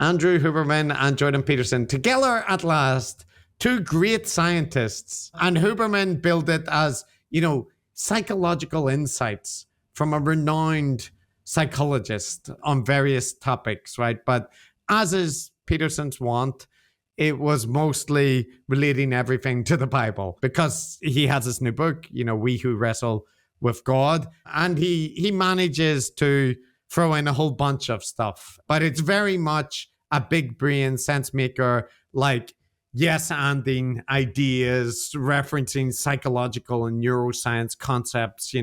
Andrew Huberman and Jordan Peterson, together at last, two great scientists. And Huberman billed it as, psychological insights from a renowned psychologist on various topics, right? But as is Peterson's wont, it was mostly relating everything to the Bible because he has this new book, We Who Wrestle with God. And he manages to throw in a whole bunch of stuff. But it's very much a big brain sense maker, like yes-anding ideas, referencing psychological and neuroscience concepts,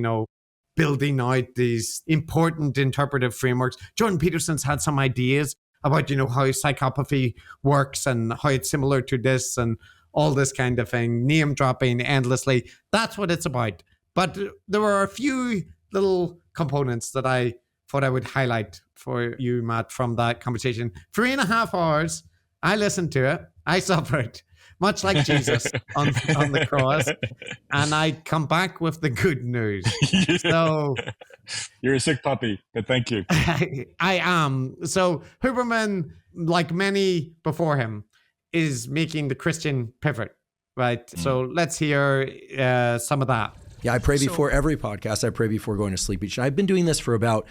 building out these important interpretive frameworks. Jordan Peterson's had some ideas about, how psychopathy works and how it's similar to this and all this kind of thing, name dropping endlessly. That's what it's about. But there were a few little components that I thought I would highlight for you, Matt, from that conversation. 3.5 hours, I listened to it. I suffered, much like Jesus on the cross, and I come back with the good news. So you're a sick puppy, but thank you. I am. So Huberman, like many before him, is making the Christian pivot, right? So let's hear some of that. Yeah, I pray before every podcast. I pray before going to sleep each night. I've been doing this for about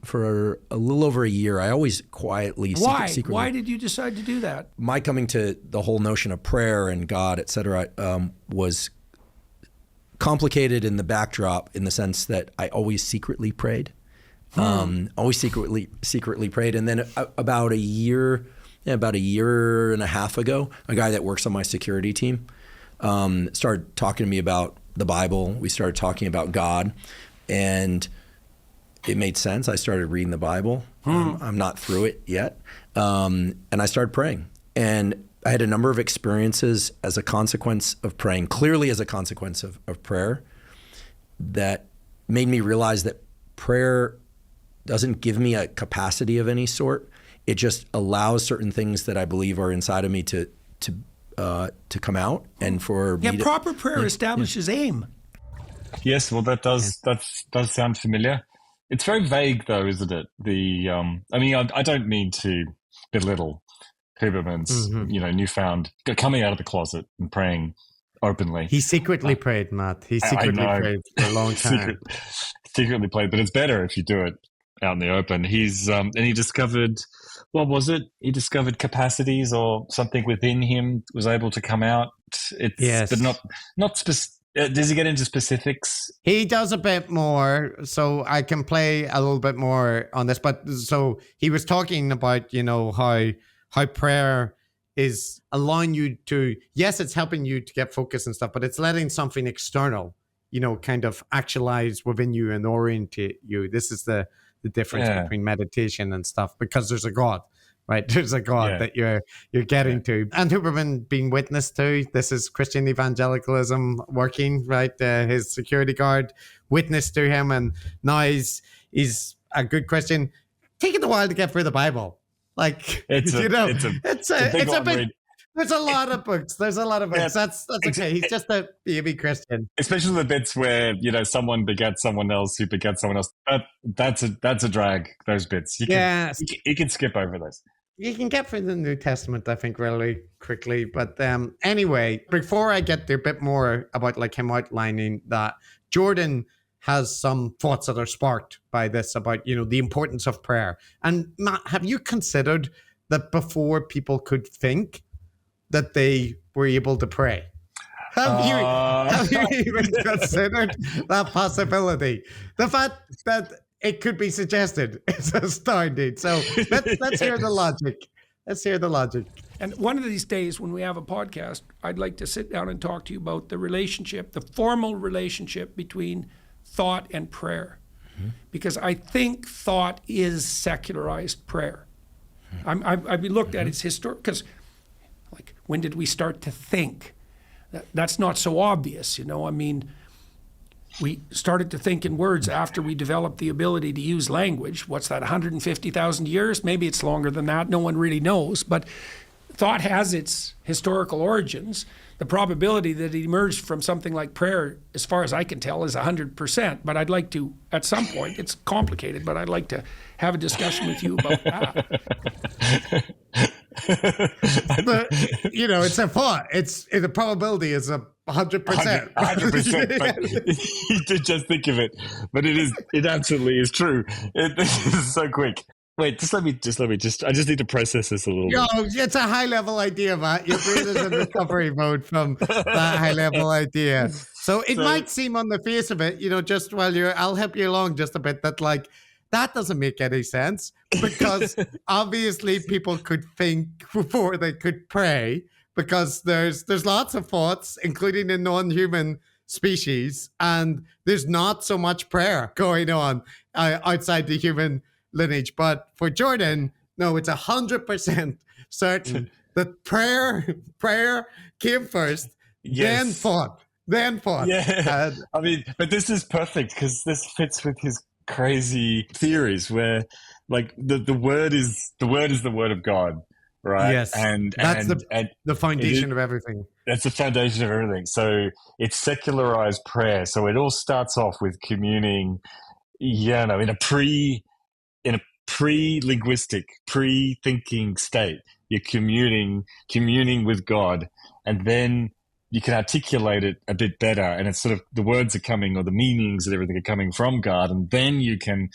for a little over a year. I always quietly, secretly. Why did you decide to do that? My coming to the whole notion of prayer and God, et cetera, was complicated in the backdrop in the sense that I always secretly prayed. Always secretly prayed. And then about a year and a half ago, a guy that works on my security team started talking to me about the Bible. We started talking about God, and it made sense. I started reading the Bible. I'm not through it yet. And I started praying. And I had a number of experiences as a consequence of praying, clearly as a consequence of prayer, that made me realize that prayer doesn't give me a capacity of any sort. It just allows certain things that I believe are inside of me to come out, and for me proper prayer establishes aim. Yes, well, that does sound familiar. It's very vague, though, isn't it? I don't mean to belittle Huberman's, newfound coming out of the closet and praying openly. He secretly prayed, Matt. He secretly prayed for a long time. Secretly prayed, but it's better if you do it out in the open. He's and he discovered, what was it? He discovered capacities or something within him was able to come out. But not specific. Does he get into specifics? He does a bit more, so I can play a little bit more on this. But so he was talking about, how prayer is allowing you to, yes, it's helping you to get focus and stuff, but it's letting something external, kind of actualize within you and orientate you. This is the difference between meditation and stuff, because there's a God. Right, there's a God that you're getting to, and Huberman being witness to. This is Christian evangelicalism working, right? His security guard witnessed to him, and now he's a good Christian. Taking a while to get through the Bible, like it's a big. There's a lot of books. There's a lot of books. That's okay. He's just a baby Christian. Especially the bits where someone begets someone else who begets someone else. That's a drag. Those bits. You can skip over those. You can get through the New Testament, I think, really quickly. But anyway, before I get to a bit more about like him outlining that, Jordan has some thoughts that are sparked by this about, the importance of prayer. And Matt, have you considered that before people could think that they were able to pray? Have you even considered that possibility? The fact that it could be suggested is astounding. So let's hear the logic. Let's hear the logic. And one of these days when we have a podcast, I'd like to sit down and talk to you about the relationship, the formal relationship between thought and prayer. Mm-hmm. Because I think thought is secularized prayer. Mm-hmm. I've been looked at as historic, because like, when did we start to think? That's not so obvious, we started to think in words after we developed the ability to use language. What's that, 150,000 years? Maybe it's longer than that. No one really knows. But thought has its historical origins. The probability that it emerged from something like prayer, as far as I can tell, is 100%. But I'd like to, at some point, it's complicated, but I'd like to have a discussion with you about that. But, it's a thought. The probability is 100%. 100%. But you did just think of it. But it absolutely is true. This is so quick. Wait, just let me. I just need to process this a little bit. It's a high level idea, Matt. Your brain is in recovery mode from that high level idea. So it might seem on the face of it, just while I'll help you along just a bit, that doesn't make any sense, because obviously people could think before they could pray, because there's lots of thoughts, including in non-human species, and there's not so much prayer going on outside the human lineage. But for Jordan, no, it's 100% certain that prayer came first, then thought. Yeah, but this is perfect, because this fits with his crazy theories, where like the word is the word of God, right? Yes, and that's the foundation of everything. That's the foundation of everything. So it's secularized prayer. So it all starts off with communing, in a pre-linguistic, pre-thinking state. You're communing with God, and then you can articulate it a bit better, and it's sort of the words are coming, or the meanings and everything are coming from God, and then you can,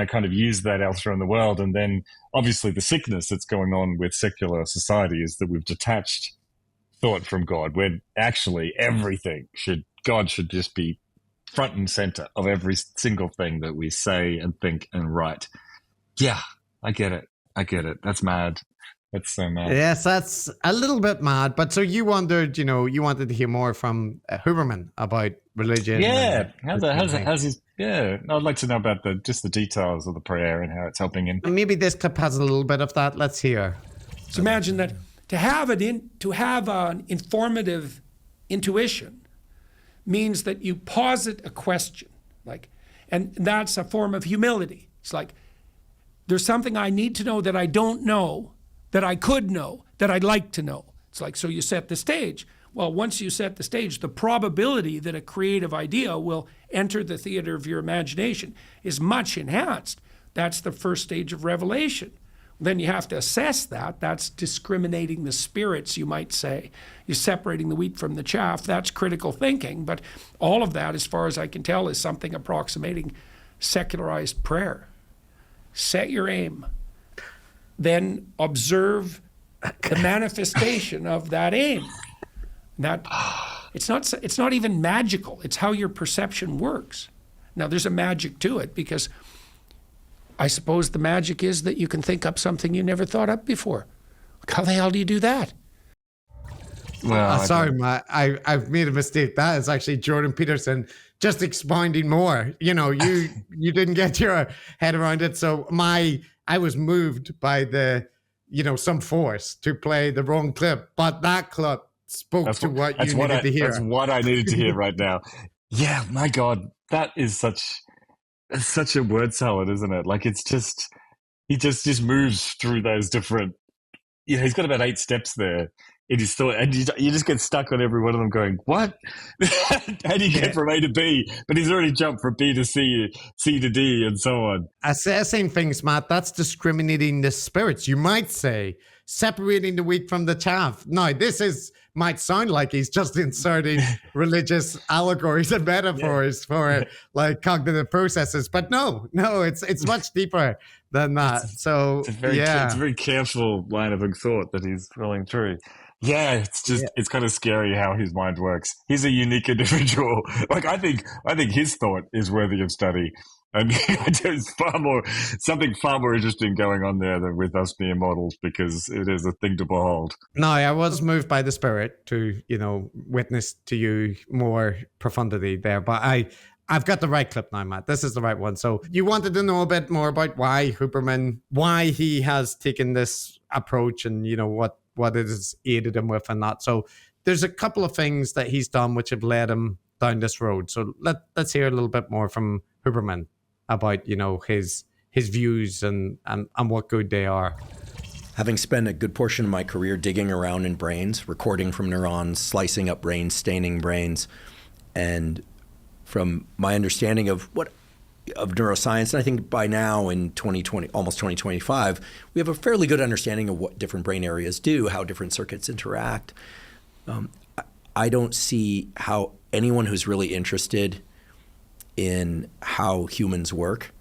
kind of use that elsewhere in the world. And then obviously the sickness that's going on with secular society is that we've detached thought from God, where actually God should just be front and center of every single thing that we say and think and write. Yeah, I get it. That's mad. That's so mad. Yes, that's a little bit mad. But so you wondered, you wanted to hear more from Huberman about religion. Yeah, how's his? Yeah, I'd like to know about just the details of the prayer and how it's helping him. Maybe this clip has a little bit of that. Let's hear. So imagine that to have an informative intuition means that you posit a question, and that's a form of humility. It's like, there's something I need to know that I don't know, that I could know, that I'd like to know. It's like, so you set the stage. Well, once you set the stage, the probability that a creative idea will enter the theater of your imagination is much enhanced. That's the first stage of revelation. Then you have to assess that. That's discriminating the spirits, you might say. You're separating the wheat from the chaff. That's critical thinking. But all of that, as far as I can tell, is something approximating secularized prayer. Set your aim. Then observe the manifestation of that aim. It's not even magical. It's how your perception works. Now, there's a magic to it, because I suppose the magic is that you can think up something you never thought up before. How the hell do you do that? Well, sorry, Matt. I've made a mistake. That is actually Jordan Peterson just expounding more. You didn't get your head around it. So I was moved by some force to play the wrong clip, but that clip spoke to what you needed to hear. That's what I needed to hear right now. Yeah, my God, that is such a word salad, isn't it? Like, it's just, he just moves through those different, he's got about 8 steps there in his thought, and you just get stuck on every one of them going, what? How do you get from A to B? But he's already jumped from B to C, C to D, and so on. Assessing things, Matt, that's discriminating the spirits, you might say. Separating the wheat from the chaff. Now, might sound like he's just inserting religious allegories and metaphors for cognitive processes, but no, it's much deeper than that. It's a very careful line of thought that he's rolling through. Yeah, it's kind of scary how his mind works. He's a unique individual. I think his thought is worthy of study. I mean, there's something far more interesting going on there than with us mere mortals, because it is a thing to behold. No, I was moved by the spirit to, witness to you more profundity there. But I've got the right clip now, Matt. This is the right one. So you wanted to know a bit more about why he has taken this approach, and, what it has aided him with and that. So there's a couple of things that he's done which have led him down this road. So let's hear a little bit more from Huberman about his views and what good they are. having spent a good portion of my career digging around in brains, recording from neurons, slicing up brains, staining brains, and from my understanding of neuroscience, and I think by now in 2020, almost 2025, we have a fairly good understanding of what different brain areas do, how different circuits interact. I don't see how anyone who's really interested in how humans work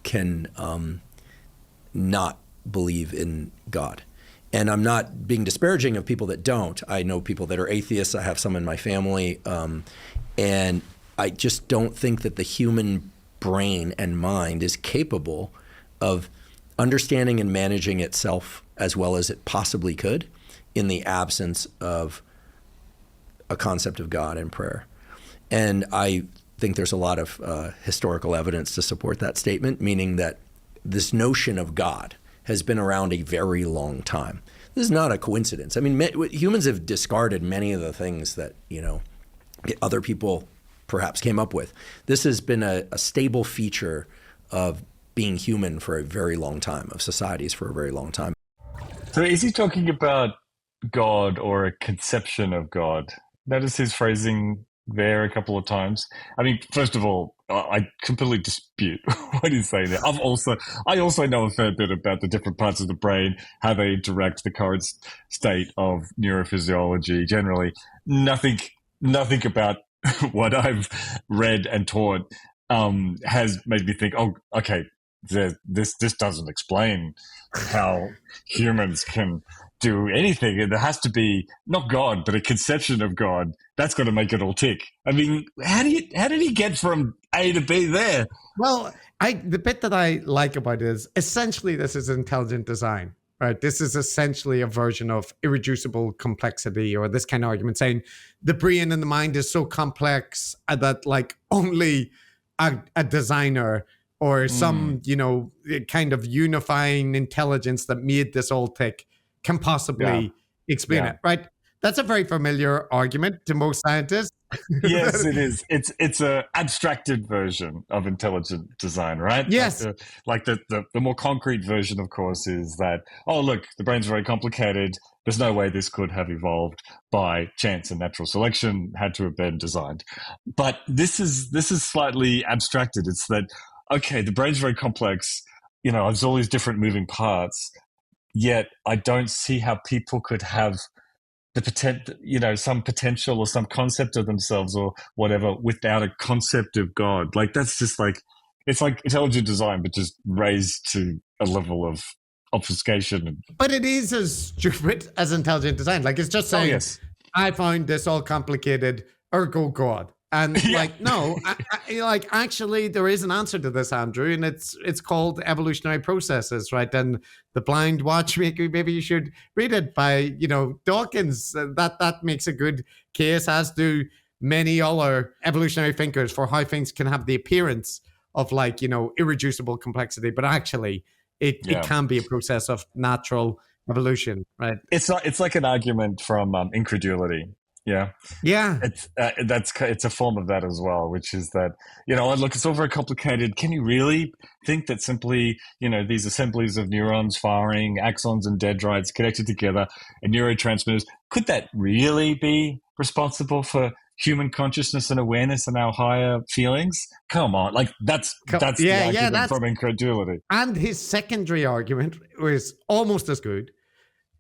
can not believe in God. And I'm not being disparaging of people that don't. I know people that are atheists. I have some in my family. And I just don't think that the human brain and mind is capable of understanding and managing itself as well as it possibly could in the absence of a concept of God and prayer. And I think there's a lot of historical evidence to support that statement, meaning that this notion of God has been around a very long time. This is not a coincidence. I mean, humans have discarded many of the things that, other people perhaps came up with. This has been a stable feature of being human for a very long time, of societies for a very long time. So is he talking about God or a conception of God? Notice his phrasing there a couple of times. I mean, first of all, I completely dispute what he's saying there. I also know a fair bit about the different parts of the brain, how they interact, the current state of neurophysiology. Generally, nothing about what I've read and taught has made me think, oh, okay, this doesn't explain how humans can do anything. There has to be not God, but a conception of God. That's got to make it all tick. I mean, how did he get from A to B there? Well, the bit that I like about it is essentially this is intelligent design, right? This is essentially a version of irreducible complexity, or this kind of argument saying the brain and the mind is so complex that like only a designer or some, kind of unifying intelligence that made this all tick can possibly explain it, right? That's a very familiar argument to most scientists. Yes, it is. It's a abstracted version of intelligent design, right? Yes. Like the more concrete version, of course, is that, oh, look, the brain's very complicated. There's no way this could have evolved by chance and natural selection, had to have been designed. But this is slightly abstracted. It's that, okay, the brain's very complex. There's all these different moving parts. Yet I don't see how people could have the some potential or some concept of themselves or whatever without a concept of God. Like that's just like, it's like intelligent design, but just raised to a level of obfuscation. But it is as stupid as intelligent design. Like it's just saying, I found this all complicated, ergo God. And no, actually there is an answer to this, Andrew, and it's called evolutionary processes, right? And The Blind Watchmaker, maybe you should read it by, Dawkins. That makes a good case, as do many other evolutionary thinkers, for how things can have the appearance of irreducible complexity, but actually it can be a process of natural evolution, right? It's like an argument from incredulity. Yeah. It's a form of that as well, which is that, look, it's all very complicated. Can you really think that simply, these assemblies of neurons firing, axons and dendrites connected together and neurotransmitters, could that really be responsible for human consciousness and awareness and our higher feelings? Come on. Like that's the argument from incredulity. And his secondary argument was almost as good.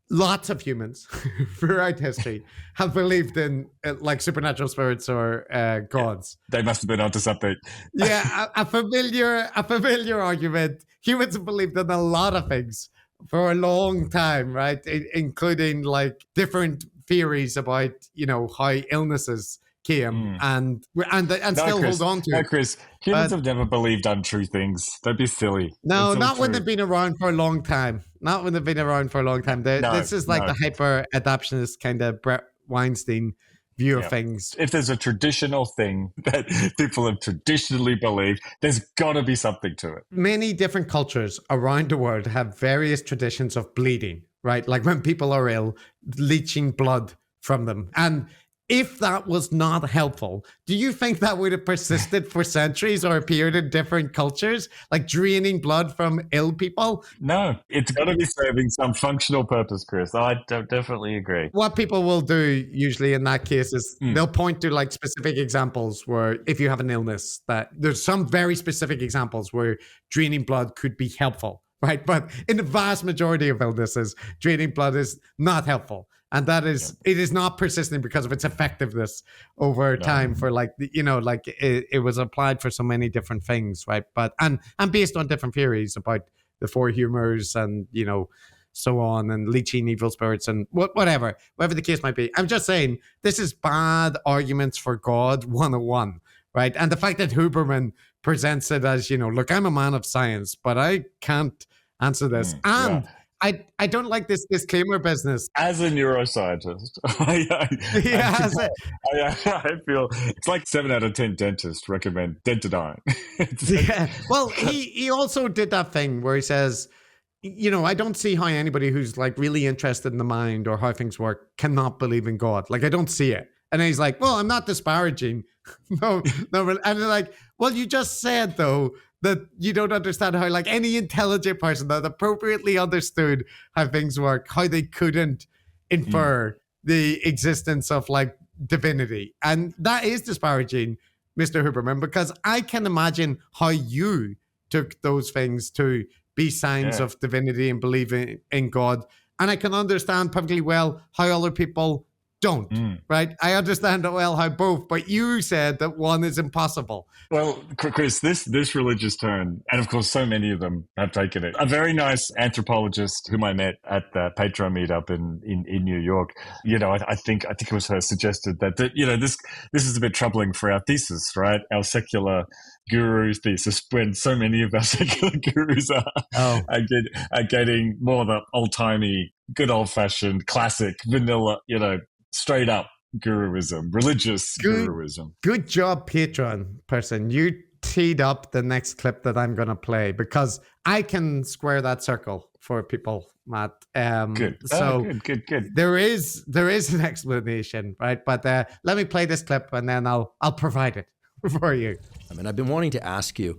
Lots of humans throughout history have believed in supernatural spirits or gods. They must have been onto something. A familiar argument. Humans have believed in a lot of things for a long time, right? Including different theories about how illnesses came and still Chris, hold on to. No, Chris, humans have never believed untrue things. Don't be silly. No, not when they've been around for a long time. This is the hyper-adaptionist kind of Brett Weinstein view of things. If there's a traditional thing that people have traditionally believed, there's got to be something to it. Many different cultures around the world have various traditions of bleeding, right? Like when people are ill, leaching blood from them. And if that was not helpful, do you think that would have persisted for centuries or appeared in different cultures, like draining blood from ill people? No, it's got to be serving some functional purpose, Chris. I definitely agree. What people will do usually in that case is they'll point to like specific examples where if you have an illness, that there's some very specific examples where draining blood could be helpful, right? But in the vast majority of illnesses, draining blood is not helpful. And that is, it is not persistent because of its effectiveness over time for like, like it was applied for so many different things, right? But, and based on different theories about the four humors and, so on, and leeching evil spirits and whatever the case might be. I'm just saying, this is bad arguments for God 101, right? And the fact that Huberman presents it as, look, I'm a man of science, but I can't answer this. And I don't like this disclaimer business. As a neuroscientist, I feel it's like 7 out of 10 dentists recommend Dentadine. Well, he also did that thing where he says, I don't see how anybody who's like really interested in the mind or how things work cannot believe in God. Like, I don't see it. And then he's like, well, I'm not disparaging. No. And they're like, well, you just said though, that you don't understand how like any intelligent person that appropriately understood how things work, how they couldn't infer the existence of like divinity. And that is disparaging, Mr. Huberman, because I can imagine how you took those things to be signs of divinity and believing in God. And I can understand perfectly well how other people don't, right? I understand well how both, but you said that one is impossible. Well, Chris, this religious turn, and of course so many of them have taken it. A very nice anthropologist whom I met at the Patreon meetup in New York, I think it was her, suggested that this is a bit troubling for our thesis, right? Our secular guru thesis, when so many of our secular gurus are getting more the old-timey, good old-fashioned, classic, vanilla, straight up guruism, religious guruism. Good job, Patreon person. You teed up the next clip that I'm going to play because I can square that circle for people, Matt. Good. Good. There is an explanation, right? But let me play this clip and then I'll provide it for you. I mean, I've been wanting to ask you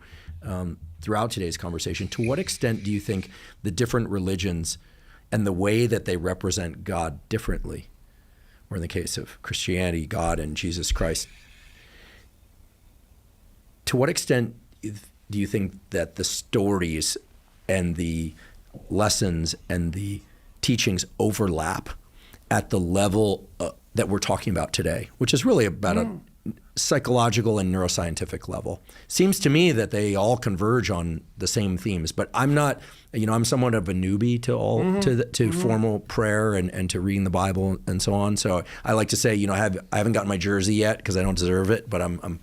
throughout today's conversation, to what extent do you think the different religions and the way that they represent God differently, or in the case of Christianity, God and Jesus Christ, to what extent do you think that the stories and the lessons and the teachings overlap at the level that we're talking about today, which is really about a psychological and neuroscientific level? Seems to me that they all converge on the same themes, but I'm not, I'm somewhat of a newbie to all to formal prayer and to reading the Bible and so on. So I like to say, I haven't gotten my jersey yet because I don't deserve it, but I'm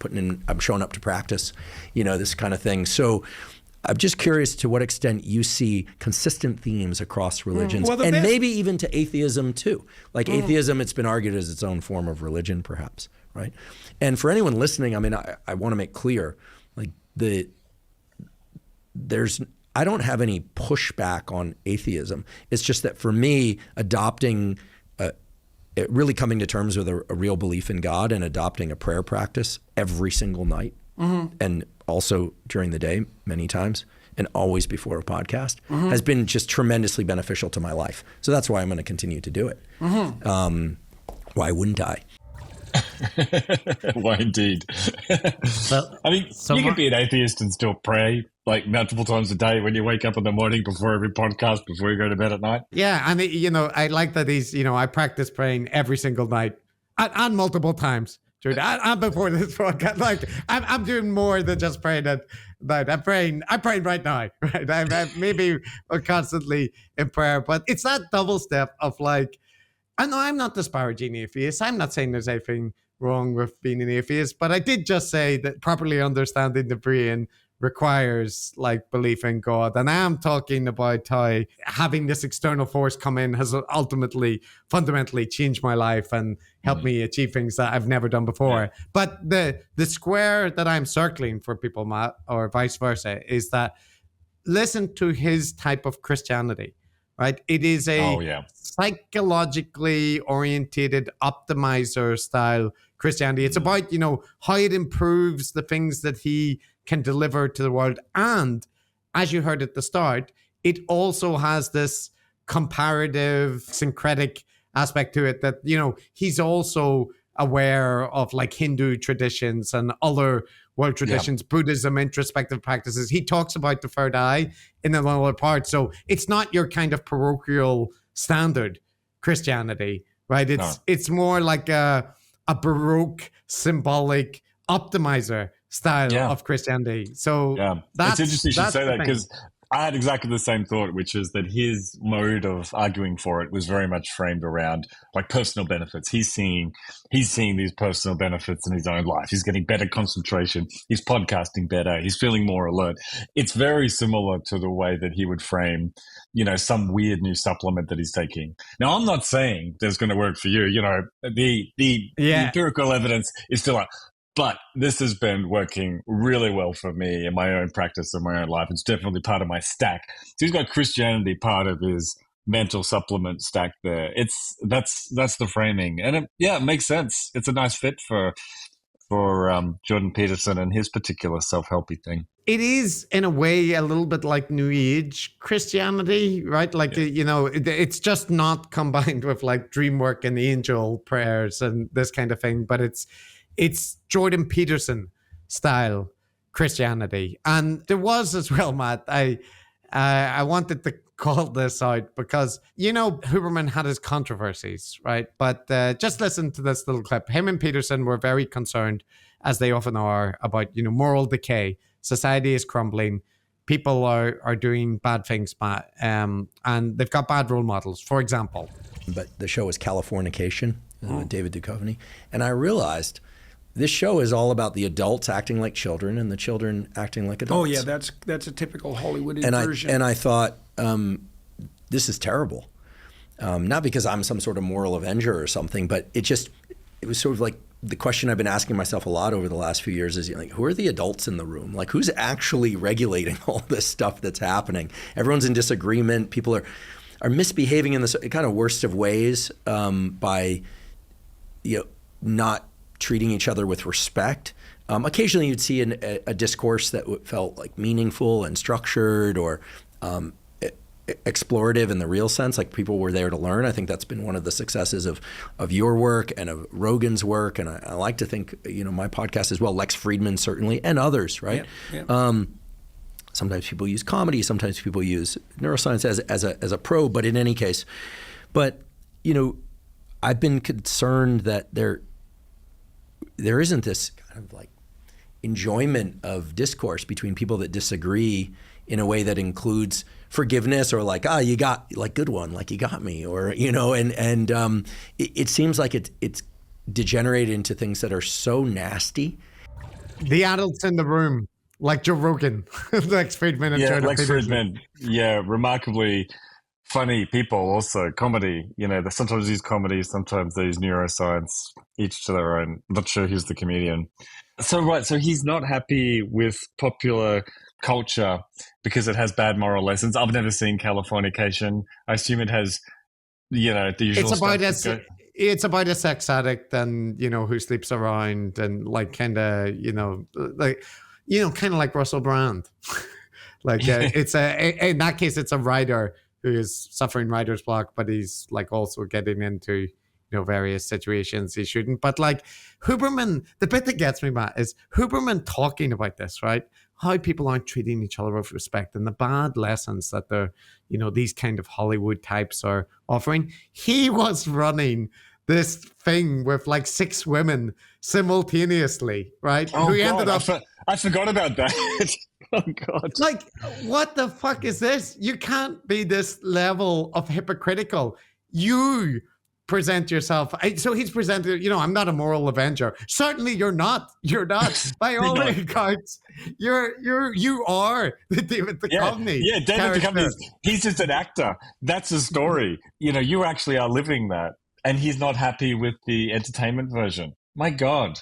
showing up to practice, this kind of thing. So I'm just curious to what extent you see consistent themes across religions, and maybe even to atheism too. Like atheism, it's been argued as its own form of religion, perhaps, right? And for anyone listening, I mean, I want to make clear, like I don't have any pushback on atheism. It's just that for me, adopting, really coming to terms with a real belief in God and adopting a prayer practice every single night, and also during the day many times, and always before a podcast, has been just tremendously beneficial to my life. So that's why I'm going to continue to do it. Why wouldn't I? Why indeed? Well, I mean, you can be an atheist and still pray like multiple times a day when you wake up in the morning, before every podcast, before you go to bed at night. Yeah, and I like that he's, I practice praying every single night and multiple times. I'm before this podcast. Like I'm doing more than just praying at night. I'm praying right now. Right, I'm maybe constantly in prayer, but it's that double step of like, I know I'm not disparaging atheists. I'm not saying there's anything wrong with being an atheist, but I did just say that properly understanding the brain requires like belief in God. And I am talking about how having this external force come in has ultimately, fundamentally changed my life and helped me achieve things that I've never done before. Yeah. But the square that I'm circling for people, Matt, or vice versa, is that listen to his type of Christianity, right? It is a Oh, yeah. psychologically orientated optimizer style Christianity. It's about, how it improves the things that he can deliver to the world. And as you heard at the start, it also has this comparative, syncretic aspect to it that, he's also aware of like Hindu traditions and other world traditions, Buddhism, introspective practices. He talks about the third eye in another part. So it's not your kind of parochial standard Christianity, right? It's more like a Baroque symbolic optimizer style of Christianity. So it's interesting you should say that, because I had exactly the same thought, which is that his mode of arguing for it was very much framed around like personal benefits. He's seeing these personal benefits in his own life. He's getting better concentration. He's podcasting better. He's feeling more alert. It's very similar to the way that he would frame, some weird new supplement that he's taking. Now, I'm not saying that's going to work for you. The empirical evidence is still like, but this has been working really well for me in my own practice, in my own life. It's definitely part of my stack. So he's got Christianity part of his mental supplement stack there. That's the framing, and it makes sense. It's a nice fit for Jordan Peterson and his particular self-helpy thing. It is, in a way, a little bit like New Age Christianity, right? Like, it's just not combined with like dream work and angel prayers and this kind of thing, but it's Jordan Peterson style Christianity. And there was as well, Matt, I wanted to call this out because, Huberman had his controversies, right? But just listen to this little clip. Him and Peterson were very concerned, as they often are, about, moral decay. Society is crumbling. People are doing bad things, Matt, and they've got bad role models, for example. But the show is Californication, David Duchovny. And I realized this show is all about the adults acting like children and the children acting like adults. Oh yeah, that's a typical Hollywood inversion. And I thought, this is terrible. Not because I'm some sort of moral avenger or something, but it was sort of like the question I've been asking myself a lot over the last few years is, like, who are the adults in the room? Like, who's actually regulating all this stuff that's happening? Everyone's in disagreement. People are misbehaving in the kind of worst of ways by, not treating each other with respect. Occasionally you'd see a discourse that felt like meaningful and structured or explorative in the real sense, like people were there to learn. I think that's been one of the successes of your work and of Rogan's work. And I like to think, my podcast as well, Lex Friedman certainly, and others, right? Yeah. Sometimes people use comedy, sometimes people use neuroscience as a probe, but in any case. But, I've been concerned that there isn't this kind of like enjoyment of discourse between people that disagree in a way that includes forgiveness or like, you got, like, good one, like you got me, or, it seems like it's degenerated into things that are so nasty. The adults in the room, like Joe Rogan, Lex Friedman and Jordan Lex Peterson. Friedman, remarkably funny people also. Comedy, they sometimes use comedy, sometimes they use neuroscience, each to their own. I'm not sure who's the comedian. So he's not happy with popular culture because it has bad moral lessons. I've never seen Californication. I assume it has, the usual It's about a sex addict and, who sleeps around and like kind of, kind of like Russell Brand. In that case, it's a writer who is suffering writer's block, but he's like also getting into, various situations he shouldn't. But like Huberman, the bit that gets me, Matt, is Huberman talking about this, right? How people aren't treating each other with respect and the bad lessons that they're, these kind of Hollywood types are offering. He was running this thing with like 6 women simultaneously, right? Oh, who ended up. I forgot about that. Oh, God. Like, what the fuck is this? You can't be this level of hypocritical. You present yourself. So he's presented, I'm not a moral avenger. Certainly you're not. You're not. By all accounts, you are the David Duchovny. Yeah, David Duchovny, he's just an actor. That's a story. You actually are living that. And he's not happy with the entertainment version. My God.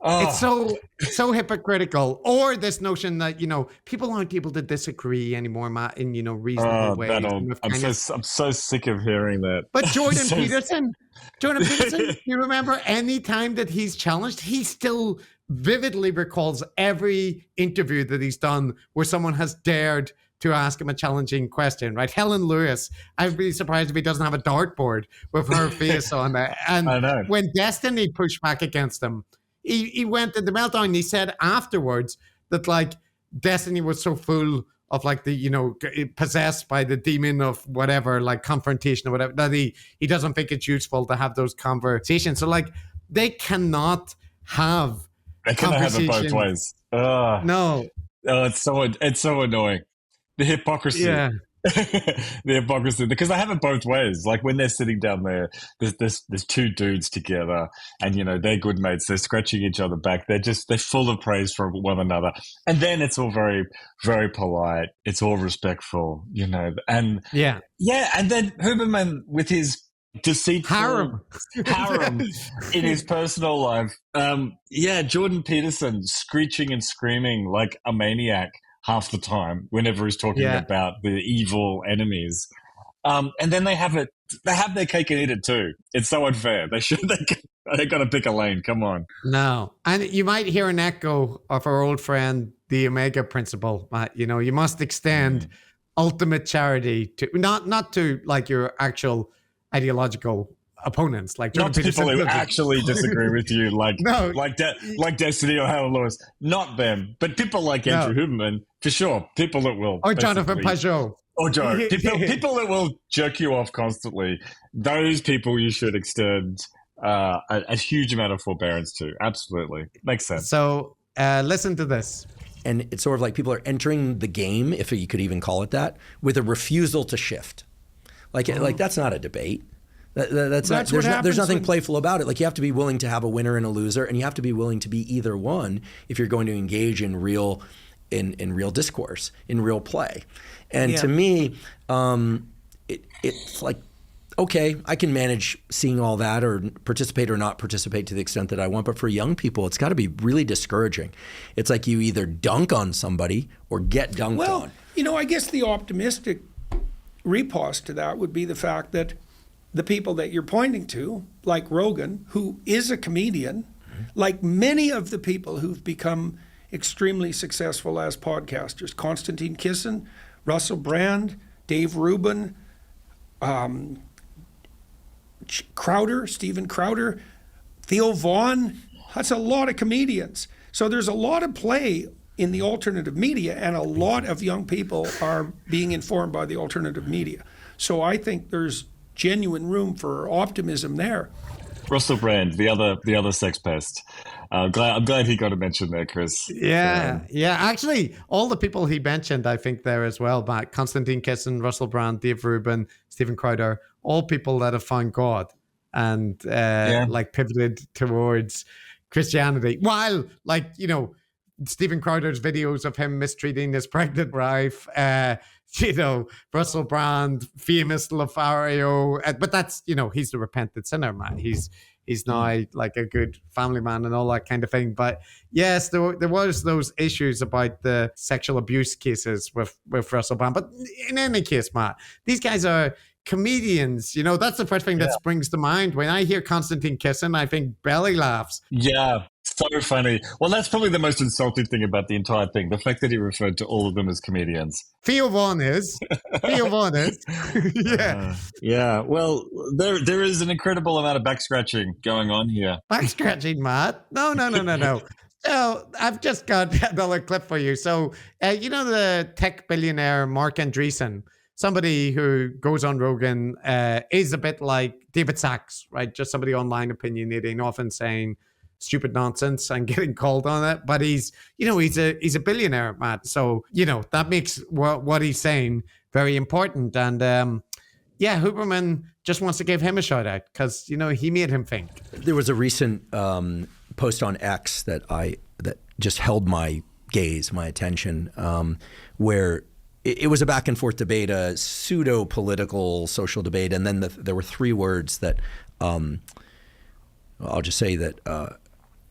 It's so hypocritical. Or this notion that, people aren't able to disagree anymore, Matt, in, reasonable ways. I'm so sick of hearing that. But Jordan Peterson, do you remember any time that he's challenged? He still vividly recalls every interview that he's done where someone has dared to ask him a challenging question, right? Helen Lewis, I'd be surprised if he doesn't have a dartboard with her face on it. And I know. When Destiny pushed back against him, he went to the meltdown and he said afterwards that like Destiny was so full of like the, possessed by the demon of whatever, like confrontation or whatever, that he doesn't think it's useful to have those conversations. So like they cannot have it both ways. No. Oh, it's so annoying. The hypocrisy. Yeah. The hypocrisy, because they have it both ways. Like when they're sitting down there, there's two dudes together, and they're good mates. They're scratching each other back. They're full of praise for one another, and then it's all very, very polite. It's all respectful, and yeah. And then Huberman with his deceitful harem in his personal life. Jordan Peterson screeching and screaming like a maniac half the time whenever he's talking about the evil enemies. And then they have their cake and eat it too. It's so unfair. They got to pick a lane. Come on. No. And you might hear an echo of our old friend, the Omega principle, Matt. You must extend ultimate charity to not to like your actual ideological opponents, like not to people who actually disagree with you, like Destiny or Helen Lewis, not them, but people like Andrew Huberman, for sure. People that will, or Jonathan Pajot, or Joe, people that will jerk you off constantly. Those people you should extend a huge amount of forbearance to. Absolutely, makes sense. So listen to this. And it's sort of like people are entering the game, if you could even call it that, with a refusal to shift. Like that's not a debate. There's nothing playful about it. Like you have to be willing to have a winner and a loser, and you have to be willing to be either one if you're going to engage in real discourse, in real play. And to me, it's like, okay, I can manage seeing all that or participate or not participate to the extent that I want. But for young people, it's got to be really discouraging. It's like you either dunk on somebody or get dunked on. Well, I guess the optimistic riposte to that would be the fact that the people that you're pointing to, like Rogan, who is a comedian, like many of the people who've become extremely successful as podcasters, Konstantin Kisin, Russell Brand, Dave Rubin, Stephen Crowder, Theo Vaughn, that's a lot of comedians. So there's a lot of play in the alternative media, and a lot of young people are being informed by the alternative media. So I think there's genuine room for optimism there. Russell Brand, the other sex pest. I'm glad he got a mention there, Chris. Yeah. Actually, all the people he mentioned, I think there as well. But Konstantin Kisin, Russell Brand, Dave Rubin, Stephen Crowder, all people that have found God and like pivoted towards Christianity. While Stephen Crowder's videos of him mistreating his pregnant wife, Russell Brand, famous Lothario, but that's, he's the repentant sinner, man. He's now like a good family man and all that kind of thing. But yes, there was those issues about the sexual abuse cases with Russell Brand. But in any case, Matt, these guys are comedians. That's the first thing that springs to mind. When I hear Konstantin Kisin, I think belly laughs. Yeah. So funny. Well, that's probably the most insulting thing about the entire thing. The fact that he referred to all of them as comedians. Theo Vaughn is. Yeah. Yeah. Well, there is an incredible amount of back scratching going on here. Back scratching, Matt? No. So I've just got another clip for you. So, the tech billionaire Marc Andreessen, somebody who goes on Rogan, is a bit like David Sachs, right? Just somebody online opinionating, often saying stupid nonsense and getting called on it. But he's a billionaire, Matt. So, that makes what he's saying very important. And Huberman just wants to give him a shout out because, he made him think. There was a recent post on X that just held my gaze, my attention, where it was a back and forth debate, a pseudo political social debate. And then there were three words that I'll just say that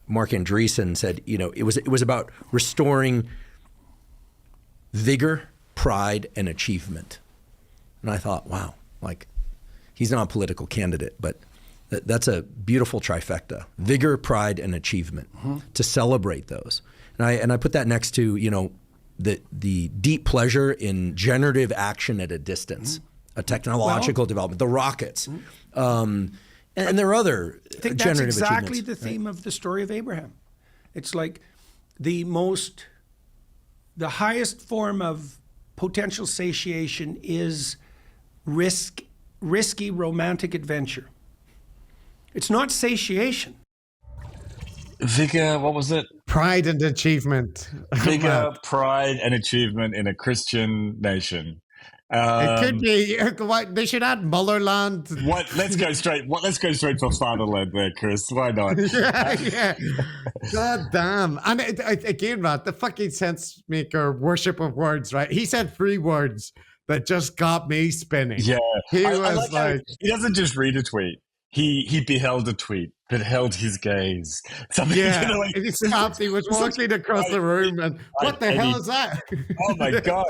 Marc Andreessen said, it was about restoring vigor, pride, and achievement. And I thought, wow, like he's not a political candidate, but that's a beautiful trifecta: vigor, pride, and achievement. To celebrate those, and I put that next to the deep pleasure in generative action at a distance, a technological development, the rockets, and there are other I think generative that's exactly achievements, the theme of the story of Abraham. It's like the highest form of potential satiation is risky romantic adventure. It's not satiation. Vigor, what was it? Pride and achievement. Vigor, pride, and achievement in a Christian nation. It could be. They should add Mullerland. What? Let's go straight. Let's go straight for fatherland there, Chris. Why not? Yeah. God damn. And again, Matt, the fucking sense maker worship of words, right? He said 3 words that just got me spinning. Yeah, he I was like, he doesn't just read a tweet. He beheld a tweet, but held his gaze. Something, yeah, he stopped. He was walking across the room, and what the hell is that? Oh my God,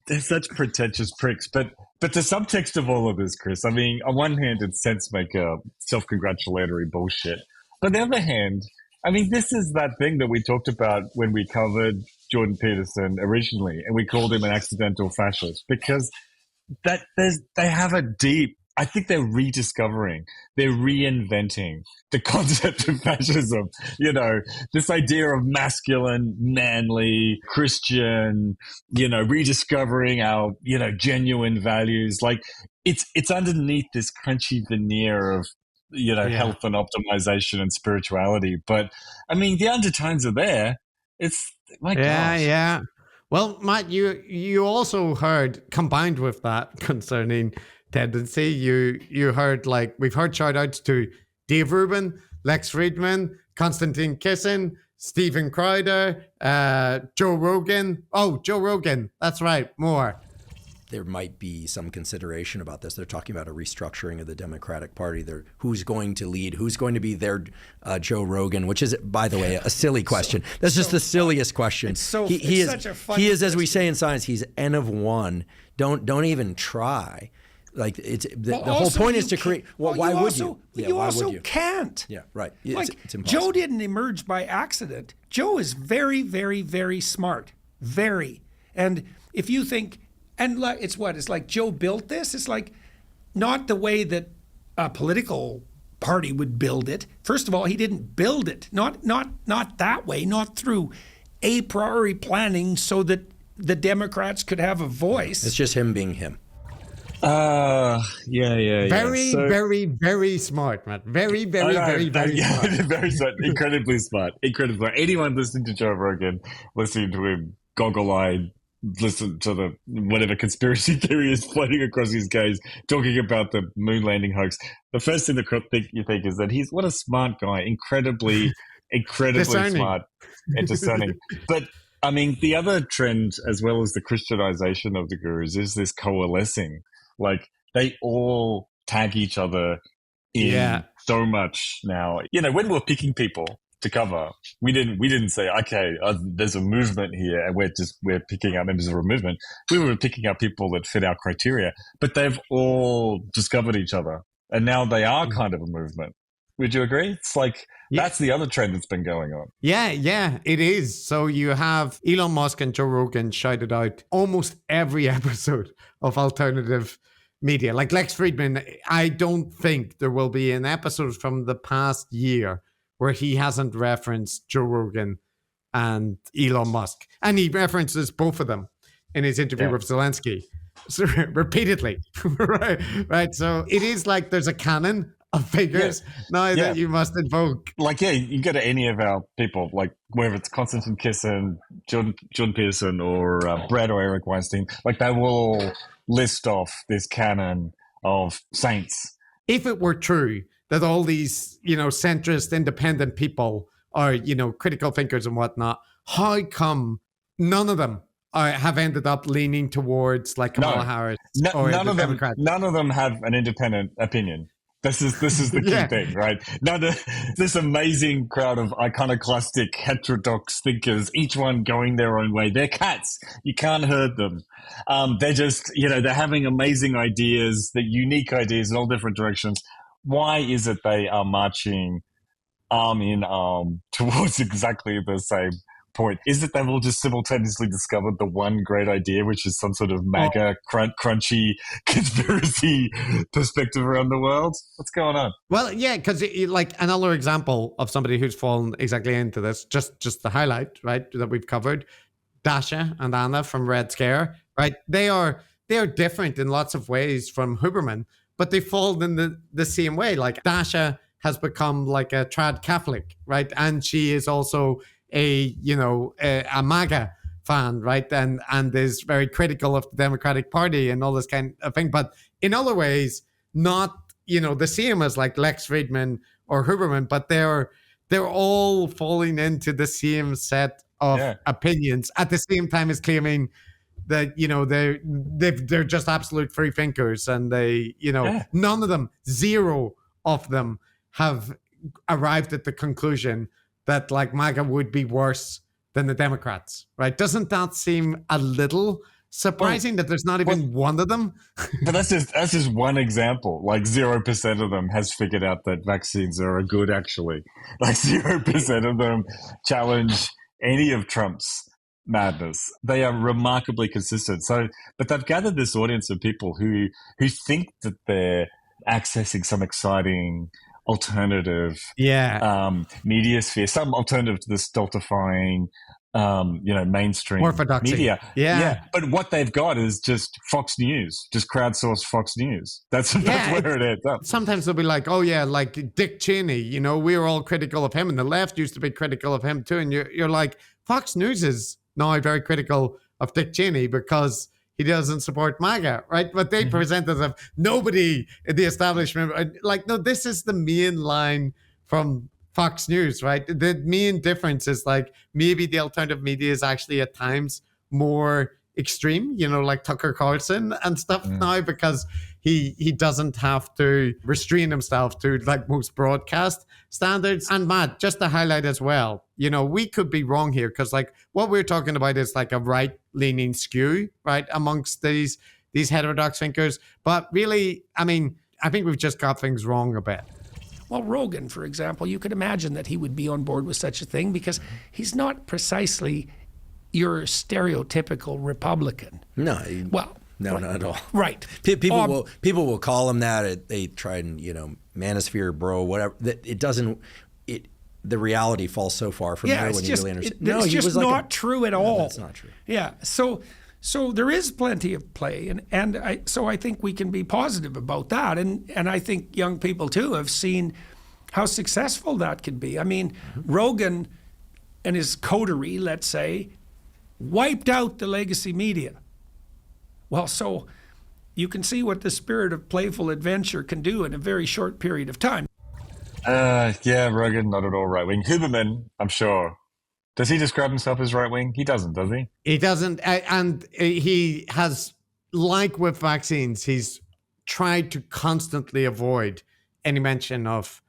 they're such pretentious pricks. But the subtext of all of this, Chris, I mean, on one hand, it's sense maker, self-congratulatory bullshit. But on the other hand, I mean, this is that thing that we talked about when we covered Jordan Peterson originally, and we called him an accidental fascist, because they have a deep, I think they're rediscovering, they're reinventing the concept of fascism. This idea of masculine, manly, Christian, rediscovering our, genuine values. Like it's underneath this crunchy veneer of, health and optimization and spirituality. But I mean, the undertones are there. It's my gosh. Yeah. Well, Matt, you also heard, combined with that concerning tendency, you heard, like, we've heard shout outs to Dave Rubin, Lex Friedman, Konstantin Kisin, Stephen Crowder, Joe Rogan. Oh, Joe Rogan. That's right. More. There might be some consideration about this. They're talking about a restructuring of the Democratic Party. Who's going to lead? Who's going to be their Joe Rogan? Which is, by the way, a silly question. That's just the silliest question. It's such a funny he is, as we say in science, he's N of 1. Don't even try. Like the whole point is to create. Well, why would you? You also can't. Yeah, right. It's impossible. Joe didn't emerge by accident. Joe is very, very, very smart. Very. And if you think, and it's like Joe built this. It's like not the way that a political party would build it. First of all, he didn't build it. Not that way. Not through a priori planning so that the Democrats could have a voice. It's just him being him. Yeah. Very, very smart, man. Very, very, very, very smart. Very smart. Incredibly smart. Anyone listening to Joe Rogan, listening to him goggle-eyed, listen to the whatever conspiracy theory is floating across his gaze, talking about the moon landing hoax, the first thing you think is that what a smart guy, incredibly smart and discerning. But I mean, the other trend, as well as the Christianization of the gurus, is this coalescing. Like, they all tag each other in so much now. When we're picking people to cover, we didn't say, okay, there's a movement here, and we're picking up members of a movement. We were picking up people that fit our criteria, but they've all discovered each other, and now they are kind of a movement. Would you agree? It's like, that's the other trend that's been going on. Yeah, it is. So you have Elon Musk and Joe Rogan shouted out almost every episode of alternative media. Like Lex Friedman, I don't think there will be an episode from the past year where he hasn't referenced Joe Rogan and Elon Musk. And he references both of them in his interview with Zelensky. So, repeatedly. right. So it is like there's a canon of figures now that you must invoke. Like, you go to any of our people, like whether it's Konstantin Kisin, Jordan Peterson, or Brett or Eric Weinstein, like they will list off this canon of saints. If it were true that all these, centrist, independent people are, critical thinkers and whatnot, how come none of them have ended up leaning towards like Kamala Harris or the Democrats? None of them have an independent opinion. This is the key thing, right? Now, this amazing crowd of iconoclastic, heterodox thinkers, each one going their own way. They're cats. You can't herd them. They're just, they're having amazing ideas, they're unique ideas in all different directions. Why is it they are marching arm in arm towards exactly the same point? Is it they've all just simultaneously discovered the one great idea, which is some sort of MAGA crunchy conspiracy perspective around the world? What's going on? Well, yeah, because like another example of somebody who's fallen exactly into this, just the highlight, right, that we've covered, Dasha and Anna from Red Scare, right? They are different in lots of ways from Huberman, but they fall in the same way. Like Dasha has become like a trad Catholic, right? And she is also a MAGA fan, right? And is very critical of the Democratic Party and all this kind of thing. But in other ways, not, the same as like Lex Friedman or Huberman, but they're all falling into the same set of opinions at the same time as claiming that, they're just absolute free thinkers. And they, none of them, zero of them have arrived at the conclusion that like MAGA would be worse than the Democrats, right? Doesn't that seem a little surprising that there's not even one of them? But that's just one example. Like 0% of them has figured out that vaccines are good, actually. Like 0% of them challenge any of Trump's madness. They are remarkably consistent. So, but they've gathered this audience of people who think that they're accessing some exciting alternative media sphere, some alternative to the stultifying mainstream orthodoxy media. Yeah. But what they've got is just Fox News, just crowdsourced Fox News. That's where it ends up. Sometimes they'll be like, oh yeah, like Dick Cheney, we were all critical of him and the left used to be critical of him too. And you're like, Fox News is now very critical of Dick Cheney because he doesn't support MAGA, right? But they present as if nobody in the establishment, like, no, this is the main line from Fox News, right? The main difference is like maybe the alternative media is actually at times more extreme, like Tucker Carlson and stuff now, because he doesn't have to restrain himself to like most broadcast standards. And Matt, just to highlight as well, we could be wrong here because like what we're talking about is like a right-leaning skew, right, amongst these heterodox thinkers. But really, I mean, I think we've just got things wrong a bit. Well, Rogan, for example, you could imagine that he would be on board with such a thing because he's not precisely your stereotypical Republican. No. Well, no, not at all. Right. People will call him that. They try and manosphere bro, whatever. That it doesn't. The reality falls so far from there when you really understand. It's just not true at all. No, that's not true. Yeah. So there is plenty of play, and I think we can be positive about that, and I think young people too have seen how successful that can be. I mean, Rogan and his coterie, let's say, wiped out the legacy media. Well, so you can see what the spirit of playful adventure can do in a very short period of time. Rogan, not at all right-wing. Huberman, I'm sure. Does he describe himself as right-wing? He doesn't, does he? He doesn't. And he has, like with vaccines, he's tried to constantly avoid any mention of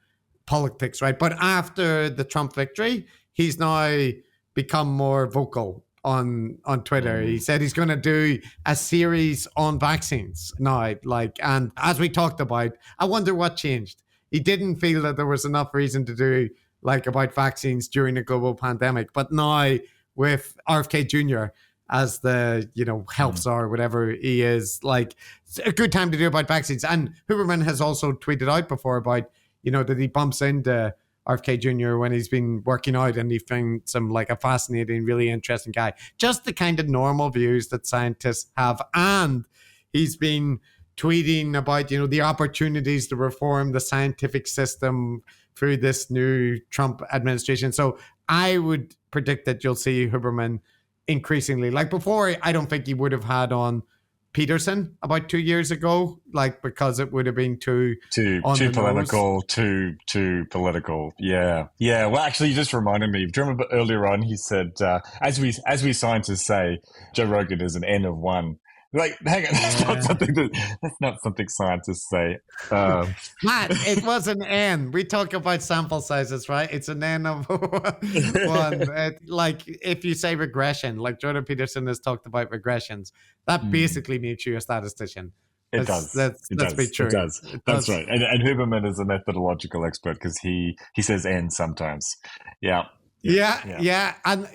politics, right? But after the Trump victory, he's now become more vocal on Twitter. He said he's going to do a series on vaccines now, and as we talked about, I wonder what changed. He didn't feel that there was enough reason to do about vaccines during a global pandemic, but now with RFK Jr. as the health czar, whatever he is, it's a good time to do about vaccines. And Huberman has also tweeted out before about that he bumps into RFK Jr. when he's been working out, and he finds him a fascinating, really interesting guy. Just the kind of normal views that scientists have. And he's been tweeting about, the opportunities to reform the scientific system through this new Trump administration. So I would predict that you'll see Huberman increasingly. Before, I don't think he would have had on Peterson about 2 years ago, because it would have been too political, too political. Yeah. Well, actually, you just reminded me. Do you remember earlier on he said, as we scientists say, Joe Rogan is an N of one. Like, hang on, that's not something scientists say. Matt, it was an N. We talk about sample sizes, right? It's an N of one. Like if you say regression, like Jordan Peterson has talked about regressions, that basically makes you a statistician. It does. Let's be true. It does. That's right. And Huberman is a methodological expert because he says N sometimes. Yeah. And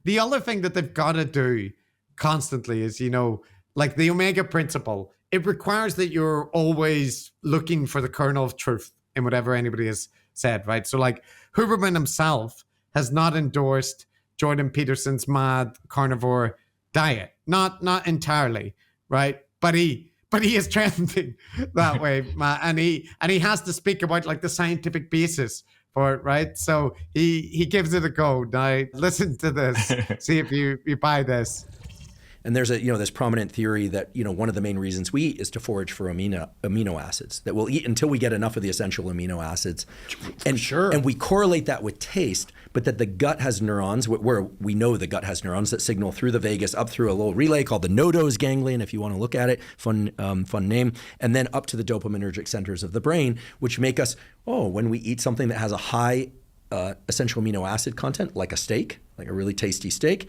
the other thing that they've got to do constantly is, like the Omega principle, it requires that you're always looking for the kernel of truth in whatever anybody has said, right? So like Huberman himself has not endorsed Jordan Peterson's mad carnivore diet. Not entirely, right? But he is trending that way, Matt, and he has to speak about like the scientific basis for it, right? So he gives it a go. Now listen to this, see if you buy this. And there's this prominent theory that one of the main reasons we eat is to forage for amino acids, that we'll eat until we get enough of the essential amino acids. And we correlate that with taste, but that the gut has neurons, where we know the gut has neurons that signal through the vagus up through a little relay called the nodose ganglion, if you want to look at it, fun name, and then up to the dopaminergic centers of the brain, which make us, when we eat something that has a high essential amino acid content, like a steak, like a really tasty steak,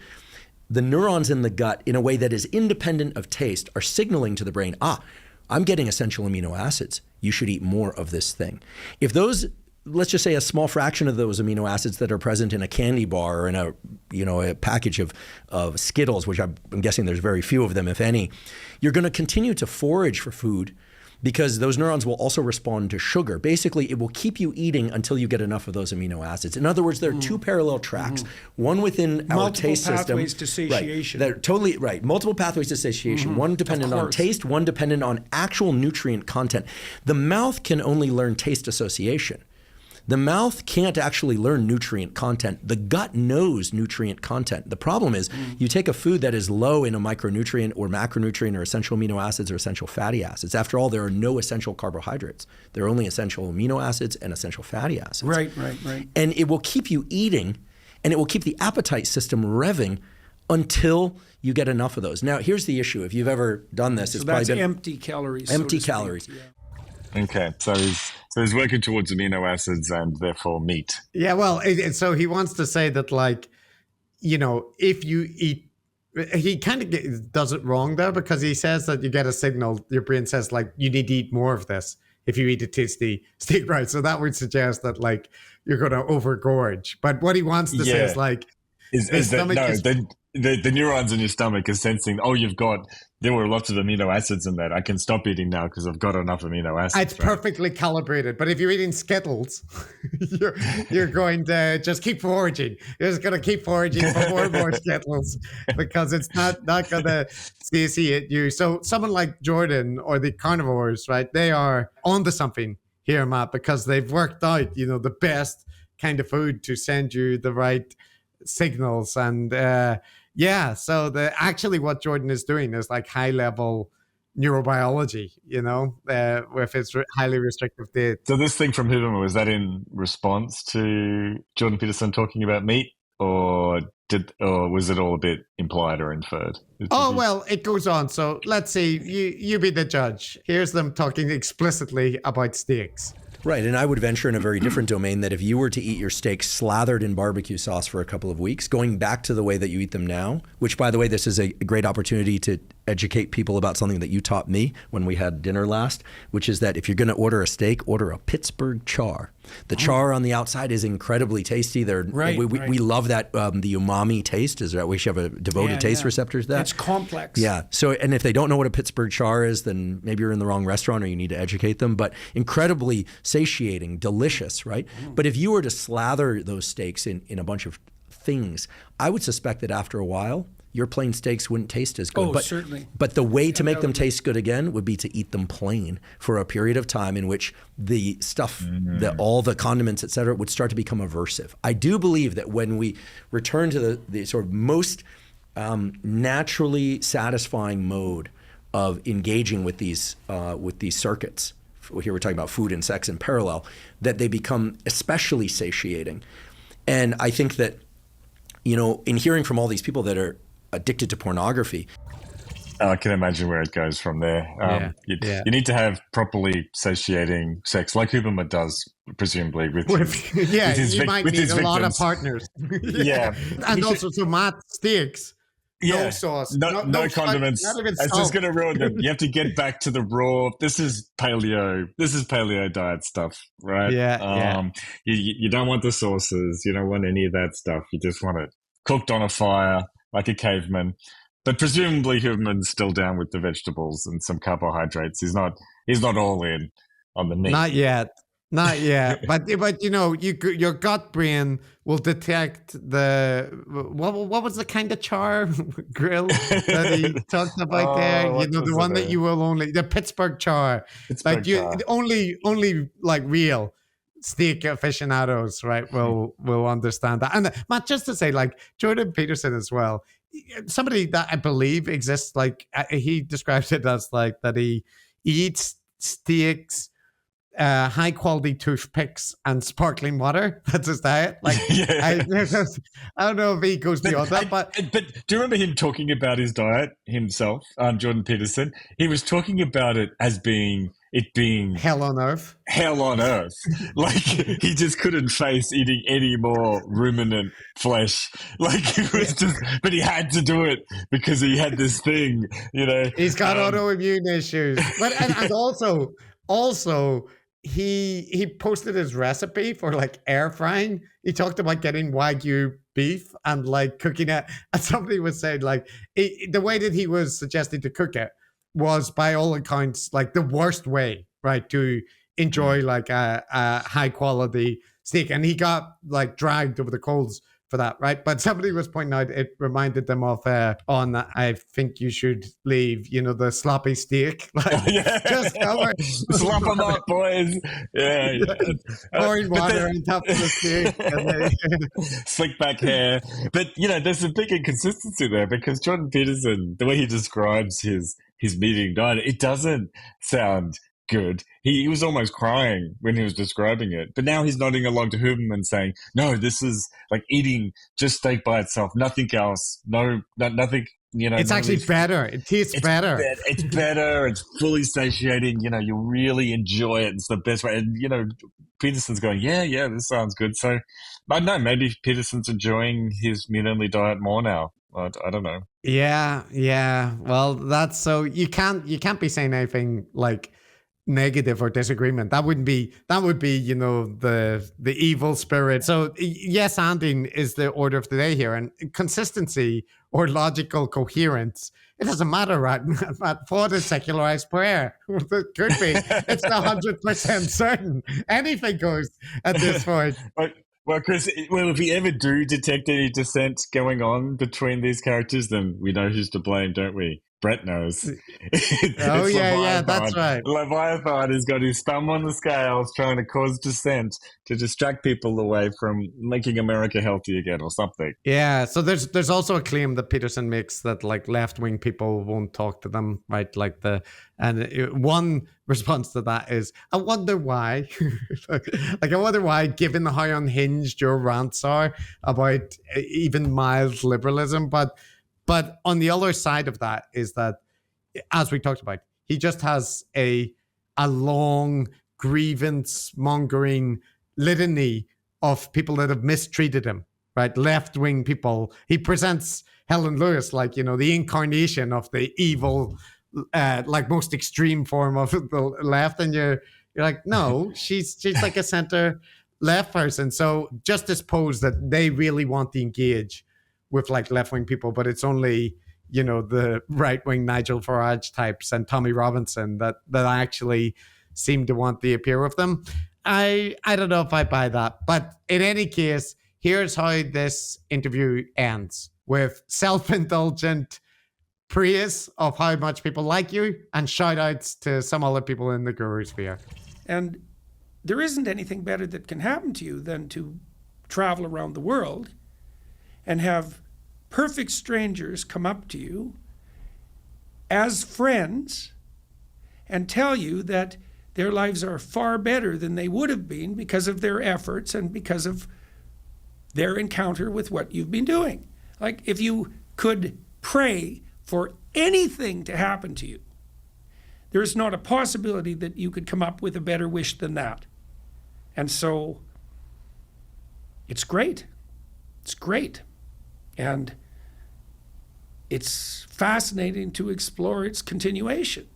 the neurons in the gut, in a way that is independent of taste, are signaling to the brain, I'm getting essential amino acids. You should eat more of this thing. If those, let's just say a small fraction of those amino acids that are present in a candy bar or in a package of Skittles, which I'm guessing there's very few of them, if any, you're going to continue to forage for food because those neurons will also respond to sugar. Basically, it will keep you eating until you get enough of those amino acids. In other words, there are two parallel tracks, one within our taste system. Multiple pathways to satiation. Right, they're totally right. Multiple pathways to satiation, one dependent on taste, one dependent on actual nutrient content. The mouth can only learn taste association. The mouth can't actually learn nutrient content. The gut knows nutrient content. The problem is you take a food that is low in a micronutrient or macronutrient or essential amino acids or essential fatty acids. After all, there are no essential carbohydrates. There are only essential amino acids and essential fatty acids. Right. And it will keep you eating, and it will keep the appetite system revving until you get enough of those. Now, here's the issue. If you've ever done this, so it's that's probably been empty calories. Empty calories. Yeah. Okay, so he's working towards amino acids and therefore meat. Yeah, well, so he wants to say that, like, if you eat, he kind of does it wrong there because he says that you get a signal, your brain says, like, you need to eat more of this if you eat a tasty steak, right? So that would suggest that, like, you're going to overgorge. But what he wants to say is, like, the neurons in your stomach are sensing, there were lots of amino acids in that. I can stop eating now because I've got enough amino acids. It's perfectly calibrated. But if you're eating Skittles, you're going to just keep foraging. You're just going to keep foraging for more and more Skittles because it's not going to satiate you. So someone like Jordan or the carnivores, right, they are onto something here, Matt, because they've worked out, the best kind of food to send you the right signals. And so actually what Jordan is doing is like high level neurobiology, with its highly restrictive diet. So this thing from Huberman, was that in response to Jordan Peterson talking about meat, or was it all a bit implied or inferred? Well, it goes on. So let's see, you be the judge. Here's them talking explicitly about steaks. Right, and I would venture in a very different domain that if you were to eat your steak slathered in barbecue sauce for a couple of weeks, going back to the way that you eat them now, which, by the way, this is a great opportunity to educate people about something that you taught me when we had dinner last, which is that if you're going to order a steak, order a Pittsburgh char. The char on the outside is incredibly tasty. We love that, the umami taste. Is that we should have a devoted taste receptor to that. It's complex. Yeah. So, and if they don't know what a Pittsburgh char is, then maybe you're in the wrong restaurant or you need to educate them. But incredibly satiating, delicious, right? But if you were to slather those steaks in a bunch of things, I would suspect that after a while, your plain steaks wouldn't taste as good. Oh, certainly. But the way to make them taste good again would be to eat them plain for a period of time in which the stuff, all the condiments, et cetera, would start to become aversive. I do believe that when we return to the sort of most naturally satisfying mode of engaging with these circuits, here we're talking about food and sex in parallel, that they become especially satiating. And I think that, in hearing from all these people that are addicted to pornography. I can imagine where it goes from there. You need to have properly satiating sex, like Huberman does, presumably with you might need his a lot of victims. partners. Yeah, and also tomato steaks. No sauce, no condiments. not even It's salt. just going to ruin them. You have to get back to the raw. This is paleo diet stuff, right? You don't want the sauces. You don't want any of that stuff. You just want it cooked on a fire like a caveman. But presumably Huberman's still down with the vegetables and some carbohydrates. He's not all in on the meat. Not yet. But your gut brain will detect what was the kind of char grill that he talked about there? The one that you will the Pittsburgh char. Only like real steak aficionados, right, will understand that. And Matt, just to say, like Jordan Peterson as well, somebody that I believe exists, like he describes it as like that he eats steaks, high quality toothpicks and sparkling water. That's his diet. Like, I don't know if he goes beyond that, but do you remember him talking about his diet himself, Jordan Peterson? He was talking about it as being hell on earth. Like he just couldn't face eating any more ruminant flesh. Like it was just, but he had to do it because he had this thing, He's got autoimmune issues, but and also. He posted his recipe for like air frying. He talked about getting Wagyu beef and like cooking it. And somebody was saying like the way that he was suggesting to cook it was by all accounts like the worst way, right, to enjoy like a high quality steak. And he got like dragged over the coals for that, right? But somebody was pointing out it reminded them of on I Think You Should Leave, the sloppy steak. Like, just slop them up, boys. Yeah. Pouring water on top of the steak. Slick back hair. But, there's a big inconsistency there because Jordan Peterson, the way he describes his meat diet, it doesn't sound good. He was almost crying when he was describing it, but now he's nodding along to Huberman saying, no, this is like eating just steak by itself, nothing else, nothing, it's actually better. It tastes better. It's better. It's fully satiating. You really enjoy it. It's the best way. And, Peterson's going, yeah, this sounds good. So I don't know, maybe Peterson's enjoying his meat-only diet more now. I don't know. Yeah. Well, that's so you can't be saying anything like negative or disagreement. That would be the evil spirit. So yes, anding is the order of the day here, and consistency or logical coherence. It doesn't matter, right? What is secularized prayer? It could be. It's 100% certain. Anything goes at this point. Well, Chris, if we ever do detect any dissent going on between these characters, then we know who's to blame, don't we? Brett knows. That's right. Leviathan has got his thumb on the scales trying to cause dissent to distract people away from making America healthy again or something. Yeah, so there's also a claim that Peterson makes that like left-wing people won't talk to them, right? Like one response to that is, I wonder why. I wonder why, given how unhinged your rants are about even mild liberalism, But on the other side of that is that, as we talked about, he just has a long grievance-mongering litany of people that have mistreated him, right? Left-wing people. He presents Helen Lewis like, the incarnation of the evil, like most extreme form of the left. And you're like, no, she's like a center-left person. So just suppose that they really want to engage with like left-wing people, but it's only, the right-wing Nigel Farage types and Tommy Robinson that actually seem to want the appeal of them. I don't know if I buy that, but in any case, here's how this interview ends, with self-indulgent praise of how much people like you and shout-outs to some other people in the guru sphere. And there isn't anything better that can happen to you than to travel around the world and have perfect strangers come up to you as friends and tell you that their lives are far better than they would have been because of their efforts and because of their encounter with what you've been doing. Like if you could pray for anything to happen to you, there is not a possibility that you could come up with a better wish than that. And so it's great. It's great. And it's fascinating to explore its continuation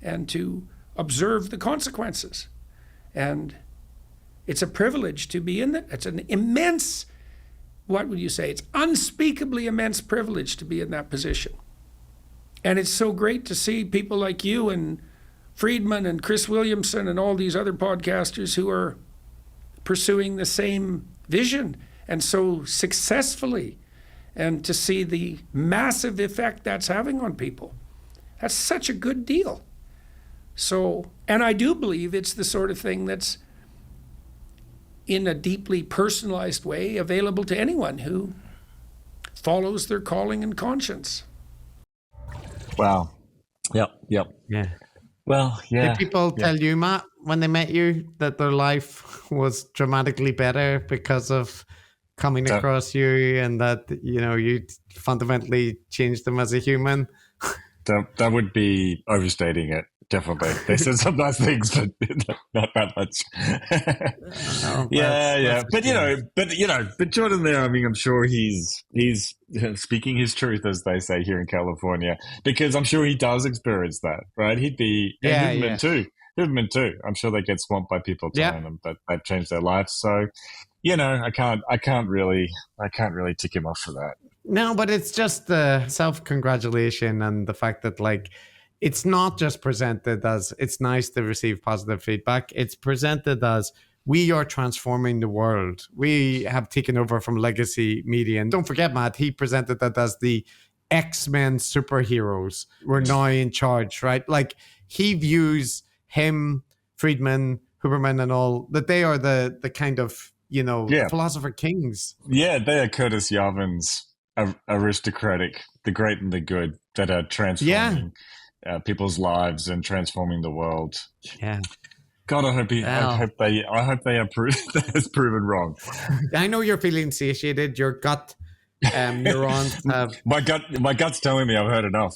and to observe the consequences. And it's a privilege to be in it. It's an immense, what would you say? It's unspeakably immense privilege to be in that position. And it's so great to see people like you and Friedman and Chris Williamson and all these other podcasters who are pursuing the same vision and so successfully, and to see the massive effect that's having on people. That's such a good deal. So, and I do believe it's the sort of thing that's in a deeply personalized way available to anyone who follows their calling and conscience. Wow. Yep. Yeah. Well, yeah. Did people tell you, Matt, when they met you, that their life was dramatically better because of coming across you, and that, you know, you fundamentally changed them as a human? That would be overstating it. Definitely. They said some nice things, but not that much. But Jordan there, I mean, I'm sure he's speaking his truth, as they say here in California, because I'm sure he does experience that, right? He'd be, Huberman too. I'm sure they get swamped by people telling them that they've changed their lives. So, you know, I can't really tick him off for that. No, but it's just the self-congratulation and the fact that, like, it's not just presented as it's nice to receive positive feedback. It's presented as we are transforming the world. We have taken over from legacy media. And don't forget, Matt, he presented that as the X-Men superheroes. We're now in charge, right? Like, he views him, Friedman, Huberman and all, that they are the kind of, you know, Philosopher Kings. Yeah, they are Curtis Yarvin's aristocratic, the great and the good, that are transforming people's lives and transforming the world. Yeah. God, I hope they are that's proven wrong. I know you're feeling satiated. Your gut neurons have. My gut's telling me I've heard enough.